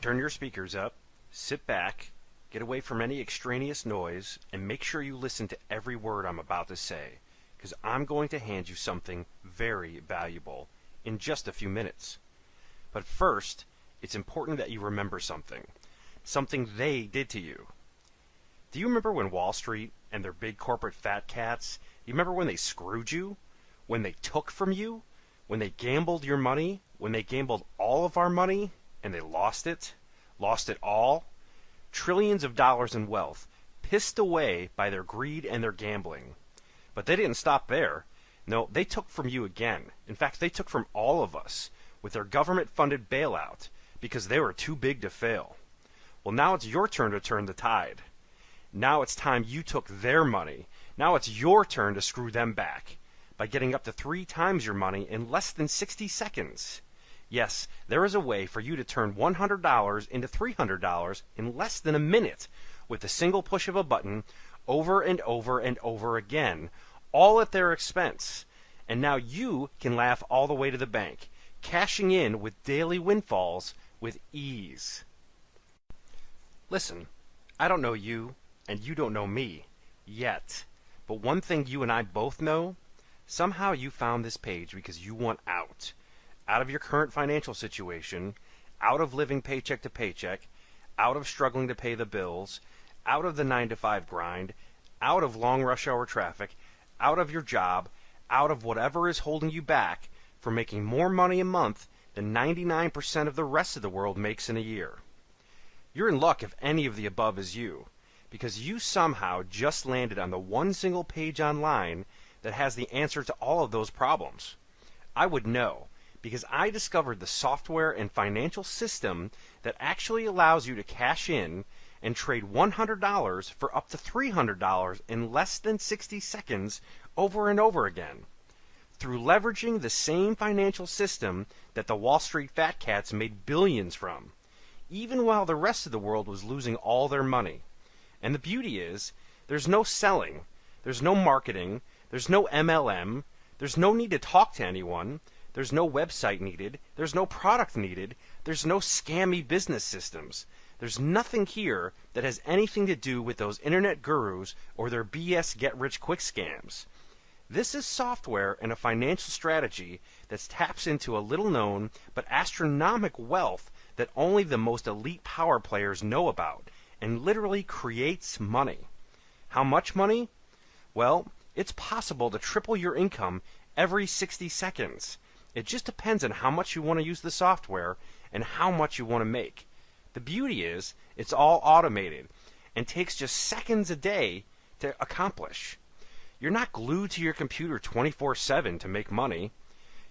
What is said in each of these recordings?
Turn your speakers up, sit back, get away from any extraneous noise, and make sure you listen to every word I'm about to say, because I'm going to hand you something very valuable in just a few minutes. But first, it's important that you remember something they did to you. Do you remember when Wall Street and their big corporate fat cats, you remember when they screwed you? When they took from you? When they gambled your money? When they gambled all of our money and they lost it? Lost it all? Trillions of dollars in wealth, pissed away by their greed and their gambling. But they didn't stop there. No, they took from you again. In fact, they took from all of us with their government-funded bailout because they were too big to fail. Well, now it's your turn to turn the tide. Now it's time you took their money. Now it's your turn to screw them back by getting up to 3 times your money in less than 60 seconds. Yes, there is a way for you to turn $100 into $300 in less than a minute with a single push of a button over and over and over again, all at their expense. And now you can laugh all the way to the bank, cashing in with daily windfalls with ease. Listen, I don't know you, and you don't know me, yet. But one thing you and I both know, somehow you found this page because you want out. Out of your current financial situation, out of living paycheck to paycheck, out of struggling to pay the bills, out of the 9-to-5 grind, out of long rush hour traffic, out of your job, out of whatever is holding you back from making more money a month than 99% of the rest of the world makes in a year. You're in luck if any of the above is you, because you somehow just landed on the one single page online that has the answer to all of those problems. I would know, because I discovered the software and financial system that actually allows you to cash in and trade $100 for up to $300 in less than 60 seconds over and over again. Through leveraging the same financial system that the Wall Street fat cats made billions from, even while the rest of the world was losing all their money. And the beauty is, there's no selling, there's no marketing, there's no MLM, there's no need to talk to anyone, there's no website needed, there's no product needed, there's no scammy business systems. There's nothing here that has anything to do with those internet gurus or their BS get-rich-quick scams. This is software and a financial strategy that taps into a little-known but astronomical wealth that only the most elite power players know about, and literally creates money. How much money? Well, it's possible to triple your income every 60 seconds. It just depends on how much you want to use the software and how much you want to make. The beauty is, it's all automated and takes just seconds a day to accomplish. You're not glued to your computer 24/7 to make money.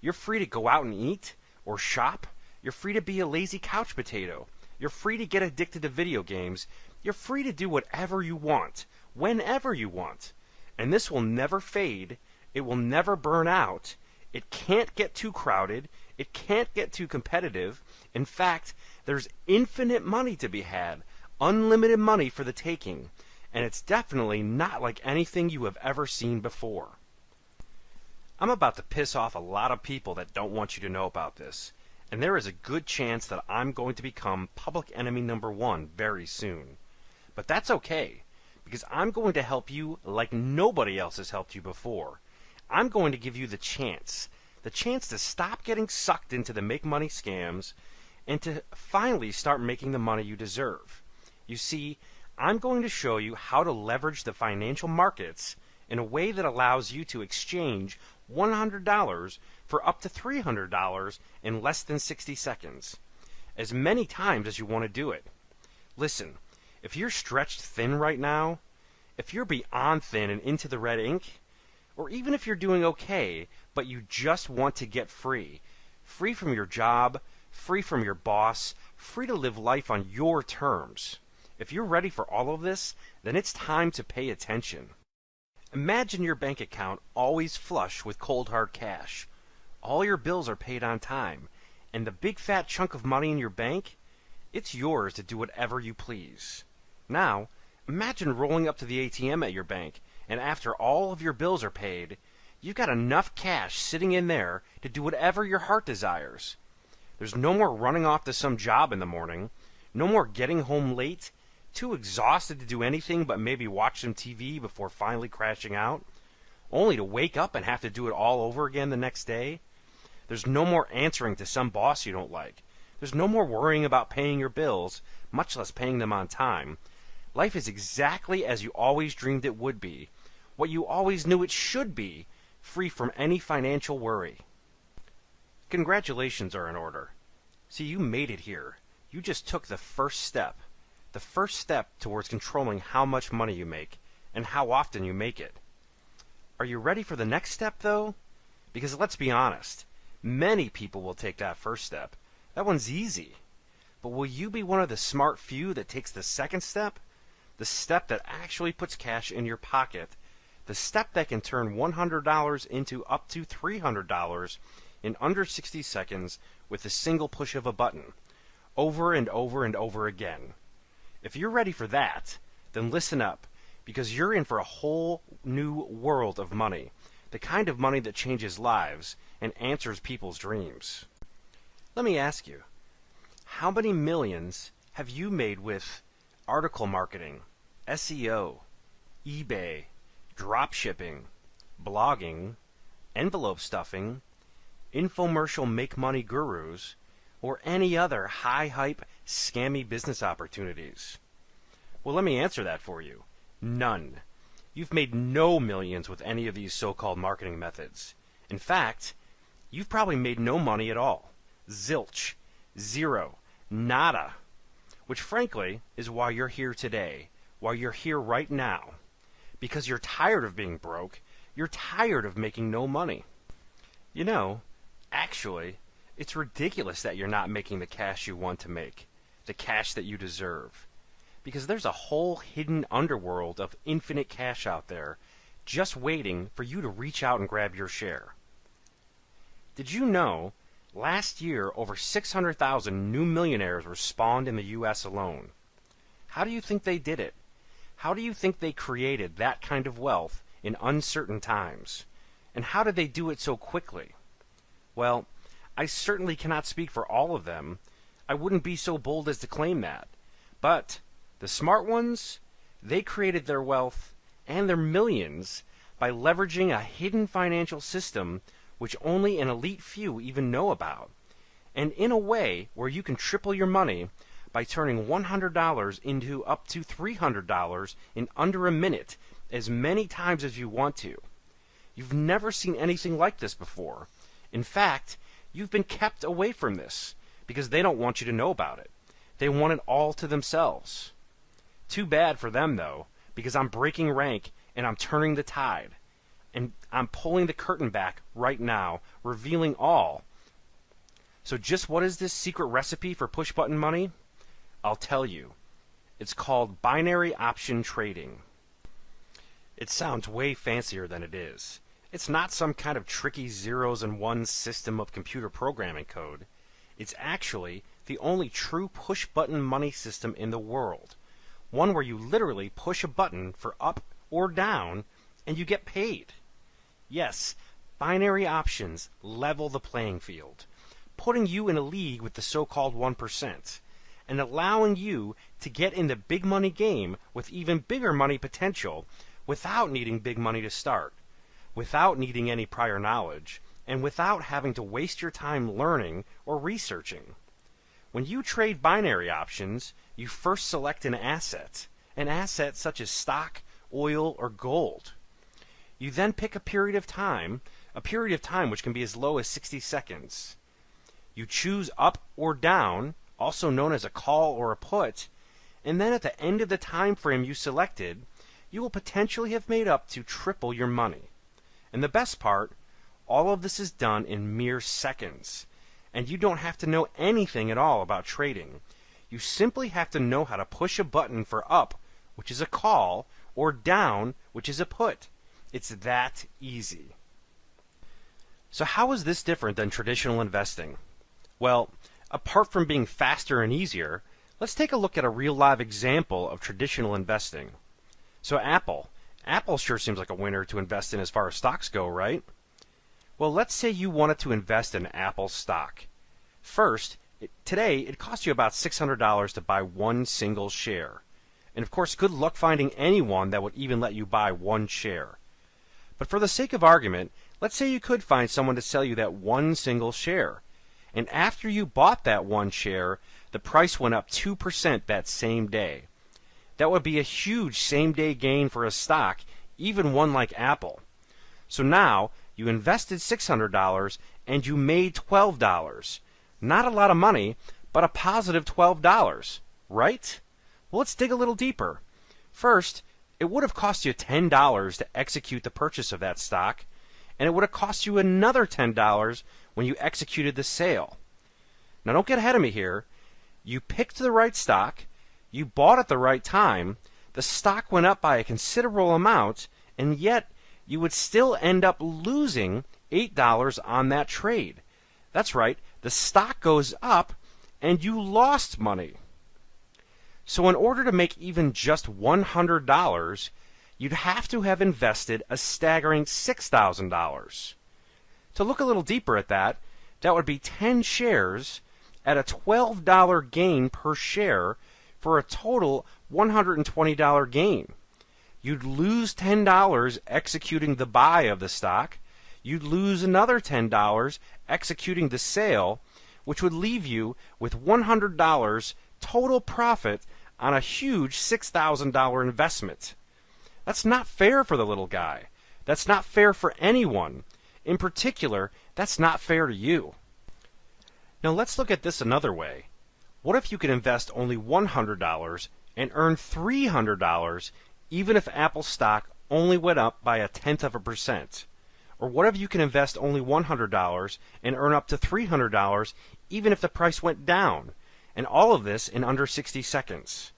You're free to go out and eat or shop. You're free to be a lazy couch potato. You're free to get addicted to video games. You're free to do whatever you want, whenever you want. And this will never fade. It will never burn out. It can't get too crowded. It can't get too competitive. In fact, there's infinite money to be had, unlimited money for the taking, and it's definitely not like anything you have ever seen before. I'm about to piss off a lot of people that don't want you to know about this, and there is a good chance that I'm going to become public enemy number 1 very soon. But that's okay, because I'm going to help you like nobody else has helped you before. I'm going to give you the chance to stop getting sucked into the make money scams and to finally start making the money you deserve. You see, I'm going to show you how to leverage the financial markets in a way that allows you to exchange $100 for up to $300 in less than 60 seconds, as many times as you want to do it. Listen, if you're stretched thin right now, if you're beyond thin and into the red ink, or even if you're doing okay, but you just want to get free from your job, free from your boss, free to live life on your terms. If you're ready for all of this, then it's time to pay attention. Imagine your bank account always flush with cold hard cash. All your bills are paid on time, and the big fat chunk of money in your bank, it's yours to do whatever you please. Now, imagine rolling up to the ATM at your bank, and after all of your bills are paid, you've got enough cash sitting in there to do whatever your heart desires. There's no more running off to some job in the morning, No more getting home late, too exhausted to do anything but maybe watch some TV before finally crashing out, only to wake up and have to do it all over again the next day. There's no more answering to some boss you don't like. There's no more worrying about paying your bills, much less paying them on time. Life is exactly as you always dreamed it would be, what you always knew it should be, free from any financial worry. Congratulations are in order. See, you made it here. You just took the first step towards controlling how much money you make and how often you make it. Are you ready for the next step, though? Because let's be honest, many people will take that first step. That one's easy. But will you be one of the smart few that takes the second step? The step that actually puts cash in your pocket. The step that can turn $100 into up to $300 in under 60 seconds with a single push of a button. Over and over and over again. If you're ready for that, then listen up, because you're in for a whole new world of money. The kind of money that changes lives and answers people's dreams. Let me ask you, how many millions have you made with article marketing, SEO, eBay, dropshipping, blogging, envelope stuffing, infomercial make-money gurus, or any other high-hype, scammy business opportunities? Well, let me answer that for you. None. You've made no millions with any of these so-called marketing methods. In fact, you've probably made no money at all. Zilch. Zero. Nada. Which, frankly, is why you're here today. Why you're here right now. Because you're tired of being broke. You're tired of making no money. You know, actually, it's ridiculous that you're not making the cash you want to make. The cash that you deserve. Because there's a whole hidden underworld of infinite cash out there just waiting for you to reach out and grab your share. Did you know last year over 600,000 new millionaires were spawned in the U.S. alone? How do you think they did it? How do you think they created that kind of wealth in uncertain times? And how did they do it so quickly? Well, I certainly cannot speak for all of them. I wouldn't be so bold as to claim that. But the smart ones, they created their wealth and their millions by leveraging a hidden financial system which only an elite few even know about, and in a way where you can triple your money by turning $100 into up to $300 in under a minute, as many times as you want to. You've never seen anything like this before. In fact, you've been kept away from this because they don't want you to know about it. They want it all to themselves. Too bad for them, though, because I'm breaking rank and I'm turning the tide. And I'm pulling the curtain back right now, revealing all. So just what is this secret recipe for push-button money? I'll tell you. It's called binary option trading. It sounds way fancier than it is. It's not some kind of tricky zeros and ones system of computer programming code. It's actually the only true push-button money system in the world. One where you literally push a button for up or down and you get paid. Yes, binary options level the playing field, putting you in a league with the so-called 1%, and allowing you to get in the big money game with even bigger money potential without needing big money to start, without needing any prior knowledge, and without having to waste your time learning or researching. When you trade binary options, you first select an asset such as stock, oil, or gold. You then pick a period of time which can be as low as 60 seconds. You choose up or down, also known as a call or a put, and then at the end of the time frame you selected, you will potentially have made up to triple your money. And the best part, all of this is done in mere seconds. And you don't have to know anything at all about trading. You simply have to know how to push a button for up, which is a call, or down, which is a put. It's that easy. So how is this different than traditional investing? Well, apart from being faster and easier, let's take a look at a real live example of traditional investing. So Apple sure seems like a winner to invest in as far as stocks go, right? Well, let's say you wanted to invest in Apple stock. First, Today, it costs you about $600 to buy one single share. And of course, good luck finding anyone that would even let you buy one share. But for the sake of argument, let's say you could find someone to sell you that one single share. And after you bought that one share, the price went up 2% that same day. That would be a huge same-day gain for a stock, even one like Apple. So now, you invested $600 and you made $12. Not a lot of money, but a positive $12, right? Well, let's dig a little deeper. First, it would have cost you $10 to execute the purchase of that stock, and it would have cost you another $10 when you executed the sale. Now, don't get ahead of me here. You picked the right stock, you bought at the right time, the stock went up by a considerable amount, and yet you would still end up losing $8 on that trade. That's right, the stock goes up, and you lost money. So in order to make even just $100, you'd have to have invested a staggering $6,000. To look a little deeper at that, that would be 10 shares at a $12 gain per share for a total $120 gain. You'd lose $10 executing the buy of the stock. You'd lose another $10 executing the sale, which would leave you with $100 total profit on a huge $6,000 investment. That's not fair for the little guy. That's not fair for anyone. In particular, that's not fair to you. Now let's look at this another way. What if you could invest only $100 and earn $300 even if Apple stock only went up by 0.1%? Or what if you can invest only $100 and earn up to $300 even if the price went down? And all of this in under 60 seconds.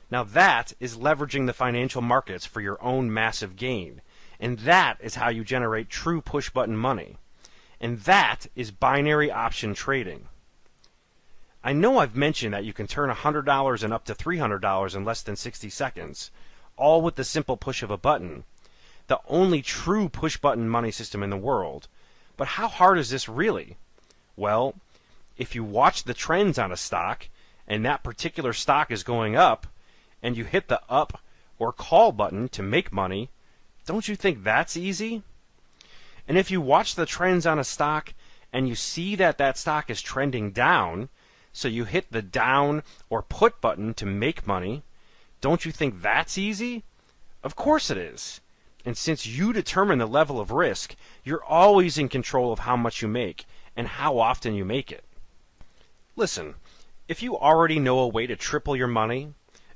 Now that is leveraging the financial markets for your own massive gain. And that is how you generate true push-button money. And that is binary option trading. I know I've mentioned that you can turn $100 and up to $300 in less than 60 seconds, all with the simple push of a button. The only true push-button money system in the world. But how hard is this really? Well, if you watch the trends on a stock, and that particular stock is going up, and you hit the up or call button to make money, don't you think that's easy? And if you watch the trends on a stock, and you see that that stock is trending down, so you hit the down or put button to make money, don't you think that's easy? Of course it is. And since you determine the level of risk, you're always in control of how much you make and how often you make it. Listen, if you already know a way to triple your money,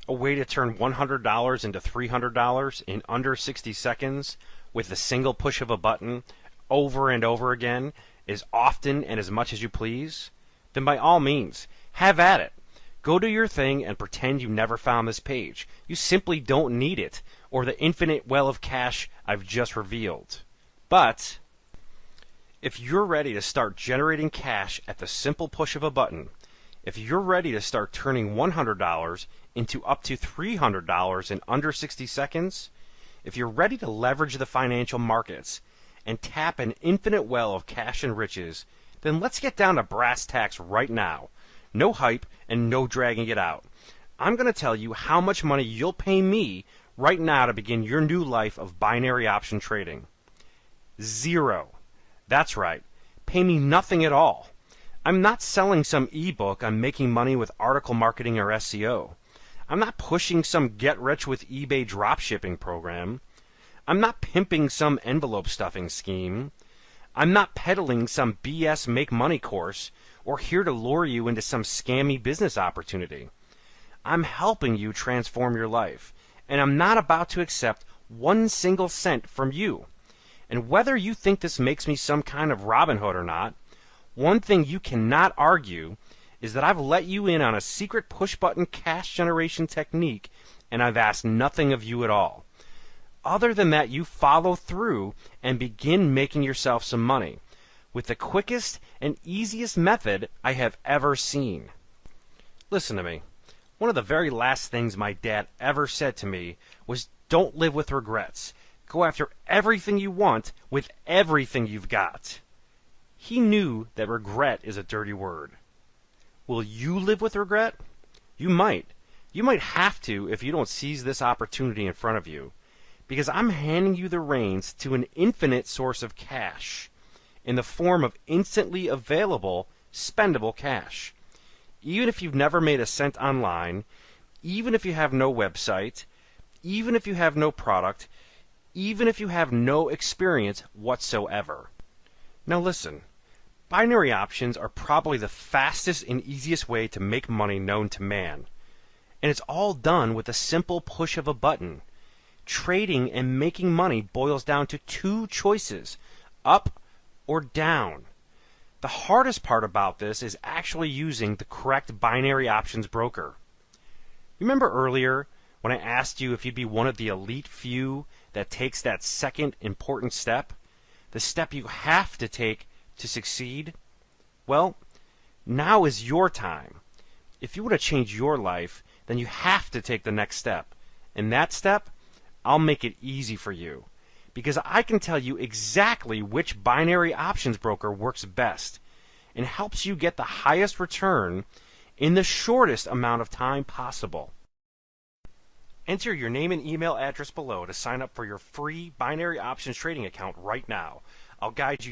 a way to turn $100 into $300 in under 60 seconds with a single push of a button over and over again, as often and as much as you please, then by all means, have at it. Go do your thing and pretend you never found this page. You simply don't need it, or the infinite well of cash I've just revealed. But if you're ready to start generating cash at the simple push of a button, if you're ready to start turning $100 into up to $300 in under 60 seconds, if you're ready to leverage the financial markets and tap an infinite well of cash and riches, then let's get down to brass tacks right now. No hype and no dragging it out. I'm going to tell you how much money you'll pay me right now to begin your new life of binary option trading. 0. That's right. Pay me nothing at all. I'm not selling some ebook on making money with article marketing or SEO. I'm not pushing some get-rich-with eBay dropshipping program. I'm not pimping some envelope stuffing scheme. I'm not peddling some BS make-money course or here to lure you into some scammy business opportunity. I'm helping you transform your life, and I'm not about to accept one single cent from you. And whether you think this makes me some kind of Robin Hood or not, one thing you cannot argue is that I've let you in on a secret push-button cash generation technique, and I've asked nothing of you at all. Other than that, you follow through and begin making yourself some money with the quickest and easiest method I have ever seen. Listen to me. One of the very last things my dad ever said to me was, don't live with regrets. Go after everything you want with everything you've got. He knew that regret is a dirty word. Will you live with regret? You might. You might have to if you don't seize this opportunity in front of you. Because I'm handing you the reins to an infinite source of cash in the form of instantly available, spendable cash. Even if you've never made a cent online, even if you have no website, even if you have no product, even if you have no experience whatsoever. Now listen, binary options are probably the fastest and easiest way to make money known to man. And it's all done with a simple push of a button. Trading and making money boils down to two choices, up or down. The hardest part about this is actually using the correct binary options broker. Remember earlier when I asked you if you'd be one of the elite few that takes that second important step? The step you have to take to succeed? Well, now is your time. If you want to change your life, then you have to take the next step. And that step, I'll make it easy for you. Because I can tell you exactly which binary options broker works best and helps you get the highest return in the shortest amount of time possible. Enter your name and email address below to sign up for your free binary options trading account right now. I'll guide you